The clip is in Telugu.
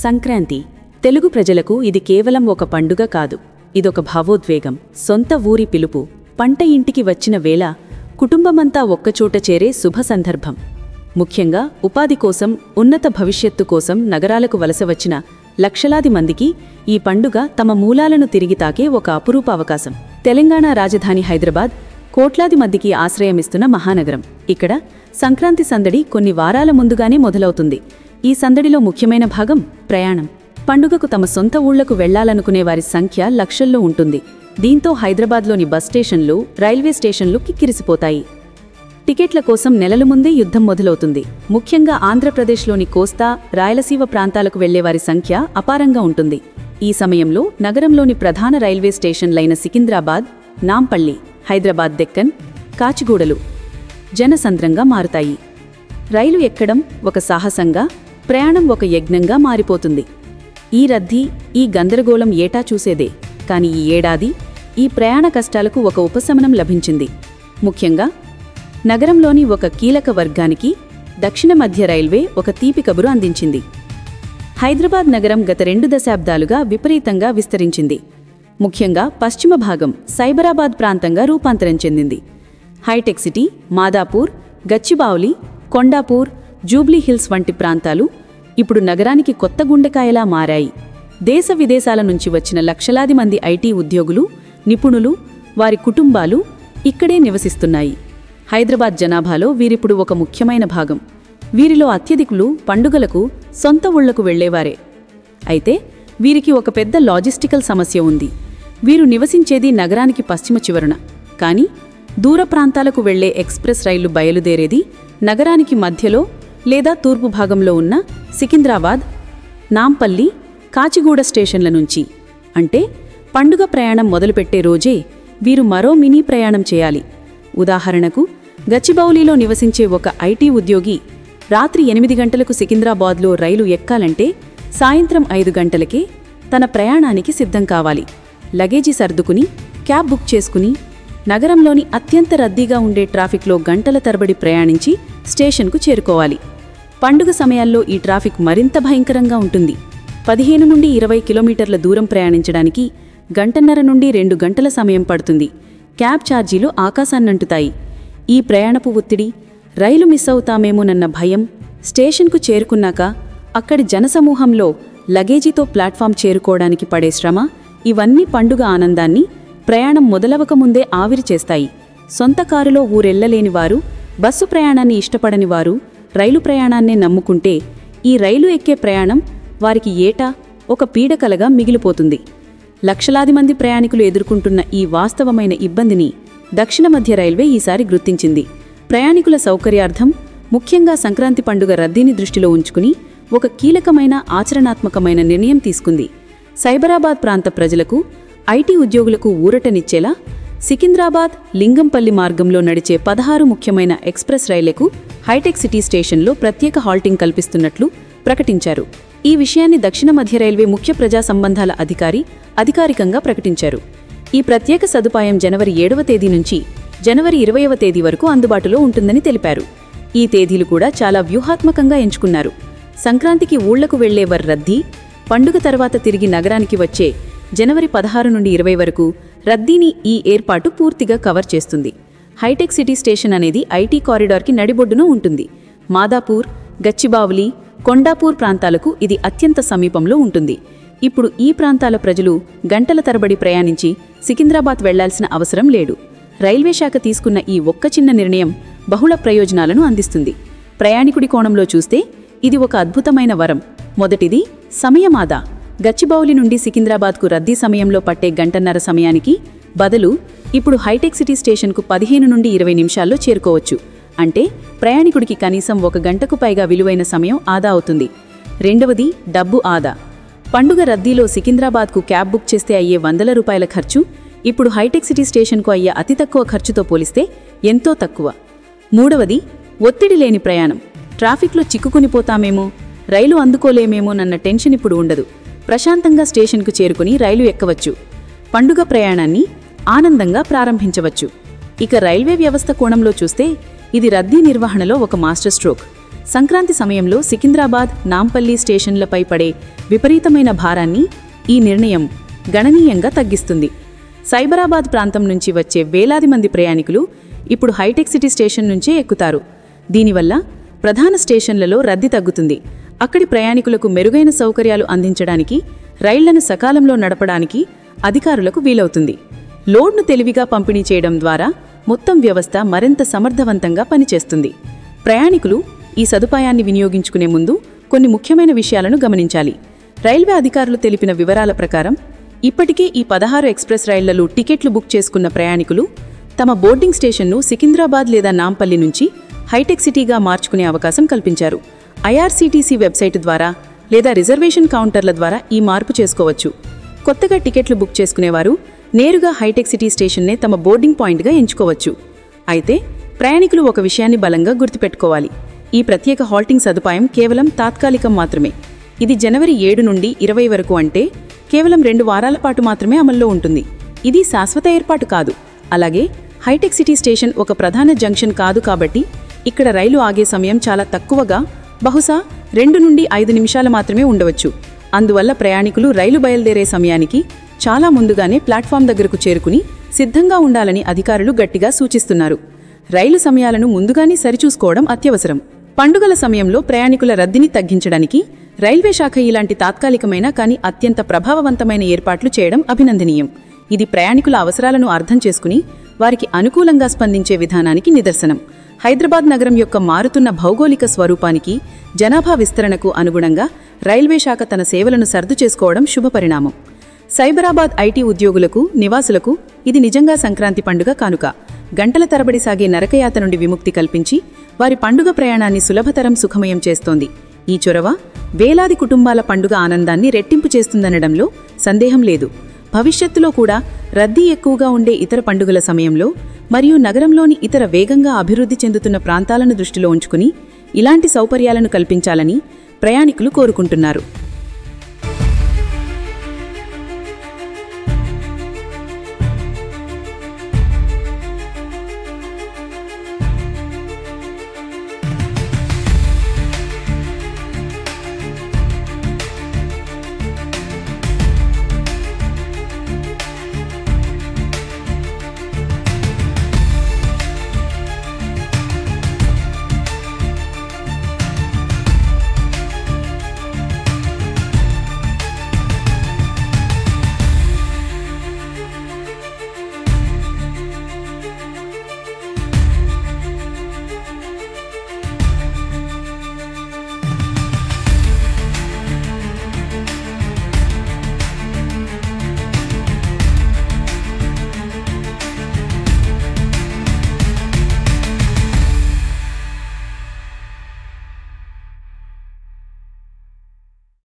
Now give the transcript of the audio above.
సంక్రాంతి తెలుగు ప్రజలకు ఇది కేవలం ఒక పండుగ కాదు. ఇదొక భావోద్వేగం, సొంత ఊరి పిలుపు, పంట ఇంటికి వచ్చిన వేళ కుటుంబమంతా ఒక్కచోట చేరే శుభ సందర్భం. ముఖ్యంగా ఉపాధి కోసం, ఉన్నత భవిష్యత్తు కోసం నగరాలకు వలస వచ్చిన లక్షలాది మందికి ఈ పండుగ తమ మూలాలను తిరిగి తాకే ఒక అపురూప అవకాశం. తెలంగాణ రాజధాని హైదరాబాద్ కోట్లాది మందికి ఆశ్రయమిస్తున్న మహానగరం. ఇక్కడ సంక్రాంతి సందడి కొన్ని వారాల ముందుగానే మొదలవుతుంది. ఈ సందడిలో ముఖ్యమైన భాగం ప్రయాణం. పండుగకు తమ సొంత ఊళ్లకు వెళ్లాలనుకునే వారి సంఖ్య లక్షల్లో ఉంటుంది. దీంతో హైదరాబాద్లోని బస్ స్టేషన్లు, రైల్వే స్టేషన్లు కిక్కిరిసిపోతాయి. టికెట్ల కోసం నెలల ముందే యుద్ధం మొదలవుతుంది. ముఖ్యంగా ఆంధ్రప్రదేశ్లోని కోస్తా, రాయలసీమ ప్రాంతాలకు వెళ్లేవారి సంఖ్య అపారంగా ఉంటుంది. ఈ సమయంలో నగరంలోని ప్రధాన రైల్వే స్టేషన్లైన సికింద్రాబాద్, నాంపల్లి, హైదరాబాద్ దెక్కన్, కాచిగూడలు జనసంద్రంగా మారుతాయి. రైలు ఎక్కడం ఒక సాహసంగా, ప్రయాణం ఒక యజ్ఞంగా మారిపోతుంది. ఈ రద్దీ, ఈ గందరగోళం ఏటా చూసేదే. కాని ఈ ఏడాది ఈ ప్రయాణ కష్టాలకు ఒక ఉపశమనం లభించింది. ముఖ్యంగా నగరంలోని ఒక కీలక వర్గానికి దక్షిణ మధ్య రైల్వే ఒక తీపి కబురు అందించింది. హైదరాబాద్ నగరం గత 2 దశాబ్దాలుగా విపరీతంగా విస్తరించింది. ముఖ్యంగా పశ్చిమ భాగం సైబరాబాద్ ప్రాంతంగా రూపాంతరం చెందింది. హైటెక్ సిటీ, మాదాపూర్, గచ్చిబౌలి, కొండాపూర్, జూబ్లీహిల్స్ వంటి ప్రాంతాలు ఇప్పుడు నగరానికి కొత్త గుండెకాయలా మారాయి. దేశ విదేశాల నుంచి వచ్చిన లక్షలాది మంది ఐటీ ఉద్యోగులు, నిపుణులు, వారి కుటుంబాలు ఇక్కడే నివసిస్తున్నాయి. హైదరాబాద్ జనాభాలో వీరిప్పుడు ఒక ముఖ్యమైన భాగం. వీరిలో అత్యధికులు పండుగలకు సొంత ఊళ్లకు వెళ్లేవారే. అయితే వీరికి ఒక పెద్ద లాజిస్టికల్ సమస్య ఉంది. వీరు నివసించేది నగరానికి పశ్చిమ చివరన. కానీ దూర ప్రాంతాలకు వెళ్లే ఎక్స్ప్రెస్ రైళ్లు బయలుదేరేది నగరానికి మధ్యలో లేదా తూర్పు భాగంలో ఉన్న సికింద్రాబాద్, నాంపల్లి, కాచిగూడ స్టేషన్ల నుంచి. అంటే పండుగ ప్రయాణం మొదలుపెట్టే రోజే వీరు మరో మినీ ప్రయాణం చేయాలి. ఉదాహరణకు గచ్చిబౌలిలో నివసించే ఒక ఐటీ ఉద్యోగి రాత్రి 8 గంటలకు సికింద్రాబాద్లో రైలు ఎక్కాలంటే సాయంత్రం 5 గంటలకే తన ప్రయాణానికి సిద్ధం కావాలి. లగేజీ సర్దుకుని, క్యాబ్ బుక్ చేసుకుని నగరంలోని అత్యంత రద్దీగా ఉండే ట్రాఫిక్లో గంటల తరబడి ప్రయాణించి స్టేషన్కు చేరుకోవాలి. పండుగ సమయాల్లో ఈ ట్రాఫిక్ మరింత భయంకరంగా ఉంటుంది. 15 నుండి 20 కిలోమీటర్ల దూరం ప్రయాణించడానికి 1.5 నుండి 2 గంటల సమయం పడుతుంది. క్యాబ్ ఛార్జీలు ఆకాశాన్నంటుతాయి. ఈ ప్రయాణపు ఒత్తిడి, రైలు మిస్ అవుతామేమోనన్న భయం, స్టేషన్కు చేరుకున్నాక అక్కడి జనసమూహంలో లగేజీతో ప్లాట్ఫామ్ చేరుకోవడానికి పడే శ్రమ, ఇవన్నీ పండుగ ఆనందాన్ని ప్రయాణం మొదలవకముందే ఆవిరి చేస్తాయి. సొంత కారులో ఊరెళ్లలేని వారు, బస్సు ప్రయాణాన్ని ఇష్టపడని వారు రైలు ప్రయాణాన్నే నమ్ముకుంటే ఈ రైలు ఎక్కే ప్రయాణం వారికి ఏటా ఒక పీడకలగా మిగిలిపోతుంది. లక్షలాది మంది ప్రయాణికులు ఎదుర్కొంటున్న ఈ వాస్తవమైన ఇబ్బందిని దక్షిణ మధ్య రైల్వే ఈసారి గుర్తించింది. ప్రయాణికుల సౌకర్యార్థం, ముఖ్యంగా సంక్రాంతి పండుగ రద్దీని దృష్టిలో ఉంచుకుని ఒక కీలకమైన ఆచరణాత్మకమైన నిర్ణయం తీసుకుంది. సైబరాబాద్ ప్రాంత ప్రజలకు, ఐటీ ఉద్యోగులకు ఊరటనిచ్చేలా సికింద్రాబాద్, లింగంపల్లి మార్గంలో నడిచే 16 ముఖ్యమైన ఎక్స్ప్రెస్ రైళ్లకు హైటెక్ సిటీ స్టేషన్లో ప్రత్యేక హాల్టింగ్ కల్పిస్తున్నట్లు ప్రకటించారు. ఈ విషయాన్ని దక్షిణ మధ్య రైల్వే ముఖ్య ప్రజా సంబంధాల అధికారి అధికారికంగా ప్రకటించారు. ఈ ప్రత్యేక సదుపాయం జనవరి 7వ తేదీ నుంచి జనవరి 20వ తేదీ వరకు అందుబాటులో ఉంటుందని తెలిపారు. ఈ తేదీలు కూడా చాలా వ్యూహాత్మకంగా ఎంచుకున్నారు. సంక్రాంతికి ఊళ్లకు వెళ్లేవారి రద్దీ, పండుగ తర్వాత తిరిగి నగరానికి వచ్చే జనవరి 16 నుండి 20 వరకు రద్దీని ఈ ఏర్పాటు పూర్తిగా కవర్ చేస్తుంది. హైటెక్ సిటీ స్టేషన్ అనేది ఐటీ కారిడార్కి నడిబొడ్డున ఉంటుంది. మాదాపూర్, గచ్చిబౌలి, కొండాపూర్ ప్రాంతాలకు ఇది అత్యంత సమీపంలో ఉంటుంది. ఇప్పుడు ఈ ప్రాంతాల ప్రజలు గంటల తరబడి ప్రయాణించి సికింద్రాబాద్ వెళ్లాల్సిన అవసరం లేదు. రైల్వే శాఖ తీసుకున్న ఈ ఒక్క చిన్న నిర్ణయం బహుళ ప్రయోజనాలను అందిస్తుంది. ప్రయాణికుడి కోణంలో చూస్తే ఇది ఒక అద్భుతమైన వరం. మొదటిది సమయమాదా. గచ్చిబౌలి నుండి సికింద్రాబాద్కు రద్దీ సమయంలో పట్టే 1.5 సమయానికి బదులు ఇప్పుడు హైటెక్ సిటీ స్టేషన్కు 15 నుండి 20 నిమిషాల్లో చేరుకోవచ్చు. అంటే ప్రయాణికుడికి కనీసం 1 గంటకు పైగా విలువైన సమయం ఆదా అవుతుంది. రెండవది డబ్బు ఆదా. పండుగ రద్దీలో సికింద్రాబాద్కు క్యాబ్ బుక్ చేస్తే అయ్యే ₹100 ఖర్చు ఇప్పుడు హైటెక్ సిటీ స్టేషన్కు అయ్యే అతి తక్కువ ఖర్చుతో పోలిస్తే ఎంతో తక్కువ. మూడవది ఒత్తిడి లేని ప్రయాణం. ట్రాఫిక్లో చిక్కుకునిపోతామేమో, రైలు అందుకోలేమేమోనన్న టెన్షన్ ఇప్పుడు ఉండదు. ప్రశాంతంగా స్టేషన్కు చేరుకుని రైలు ఎక్కవచ్చు. పండుగ ప్రయాణాన్ని ఆనందంగా ప్రారంభించవచ్చు. ఇక రైల్వే వ్యవస్థ కోణంలో చూస్తే ఇది రద్దీ నిర్వహణలో ఒక మాస్టర్ స్ట్రోక్. సంక్రాంతి సమయంలో సికింద్రాబాద్, నాంపల్లి స్టేషన్లపై పడే విపరీతమైన భారాన్ని ఈ నిర్ణయం గణనీయంగా తగ్గిస్తుంది. సైబరాబాద్ ప్రాంతం నుంచి వచ్చే వేలాది మంది ప్రయాణికులు ఇప్పుడు హైటెక్ సిటీ స్టేషన్ నుంచే ఎక్కుతారు. దీనివల్ల ప్రధాన స్టేషన్లలో రద్దీ తగ్గుతుంది. అక్కడి ప్రయాణికులకు మెరుగైన సౌకర్యాలు అందించడానికి, రైళ్లను సకాలంలో నడపడానికి అధికారులకు వీలవుతుంది. లోడ్ను తెలివిగా పంపిణీ చేయడం ద్వారా మొత్తం వ్యవస్థ మరింత సమర్థవంతంగా పనిచేస్తుంది. ప్రయాణికులు ఈ సదుపాయాన్ని వినియోగించుకునే ముందు కొన్ని ముఖ్యమైన విషయాలను గమనించాలి. రైల్వే అధికారులు తెలిపిన వివరాల ప్రకారం ఇప్పటికే ఈ 16 ఎక్స్ప్రెస్ రైళ్లలో టికెట్లు బుక్ చేసుకున్న ప్రయాణికులు తమ బోర్డింగ్ స్టేషన్ను సికింద్రాబాద్ లేదా నాంపల్లి నుంచి హైటెక్ సిటీగా మార్చుకునే అవకాశం కల్పించారు. ఐఆర్సీటీసీ వెబ్సైట్ ద్వారా లేదా రిజర్వేషన్ కౌంటర్ల ద్వారా ఈ మార్పు చేసుకోవచ్చు. కొత్తగా టికెట్లు బుక్ చేసుకునేవారు నేరుగా హైటెక్ సిటీ స్టేషన్నే తమ బోర్డింగ్ పాయింట్గా ఎంచుకోవచ్చు. అయితే ప్రయాణికులు ఒక విషయాన్ని బలంగా గుర్తుపెట్టుకోవాలి. ఈ ప్రత్యేక హాల్టింగ్ సదుపాయం కేవలం తాత్కాలికం మాత్రమే. ఇది జనవరి 7 నుండి 20 వరకు, అంటే కేవలం 2 వారాల పాటు మాత్రమే అమల్లో ఉంటుంది. ఇది శాశ్వత ఏర్పాటు కాదు. అలాగే హైటెక్ సిటీ స్టేషన్ ఒక ప్రధాన జంక్షన్ కాదు కాబట్టి ఇక్కడ రైలు ఆగే సమయం చాలా తక్కువగా, బహుశా 2 నుండి 5 నిమిషాలు మాత్రమే ఉండవచ్చు. అందువల్ల ప్రయాణికులు రైలు బయలుదేరే సమయానికి చాలా ముందుగానే ప్లాట్ఫామ్ దగ్గరకు చేరుకుని సిద్ధంగా ఉండాలని అధికారులు గట్టిగా సూచిస్తున్నారు. రైలు సమయాలను ముందుగానే సరిచూసుకోవడం అత్యవసరం. పండుగల సమయంలో ప్రయాణికుల రద్దీని తగ్గించడానికి రైల్వే శాఖ ఇలాంటి తాత్కాలికమైన కానీ అత్యంత ప్రభావవంతమైన ఏర్పాట్లు చేయడం అభినందనీయం. ఇది ప్రయాణికుల అవసరాలను అర్థం చేసుకుని వారికి అనుకూలంగా స్పందించే విధానానికి నిదర్శనం. హైదరాబాద్ నగరం యొక్క మారుతున్న భౌగోళిక స్వరూపానికి, జనాభా విస్తరణకు అనుగుణంగా రైల్వే శాఖ తన సేవలను సర్దు చేసుకోవడం శుభపరిణామం. సైబరాబాద్ ఐటీ ఉద్యోగులకు, నివాసులకు ఇది నిజంగా సంక్రాంతి పండుగ కానుక. గంటల తరబడి సాగే నరకయాత నుండి విముక్తి కల్పించి వారి పండుగ ప్రయాణాన్ని సులభతరం, సుఖమయం చేస్తోంది. ఈ చొరవ వేలాది కుటుంబాల పండుగ ఆనందాన్ని రెట్టింపు చేస్తుందనడంలో సందేహం లేదు. భవిష్యత్తులో కూడా రద్దీ ఎక్కువగా ఉండే ఇతర పండుగల సమయంలో మరియు నగరంలోని ఇతర వేగంగా అభివృద్ధి చెందుతున్న ప్రాంతాలను దృష్టిలో ఉంచుకుని ఇలాంటి సౌకర్యాలను కల్పించాలని ప్రయాణికులు కోరుకుంటున్నారు.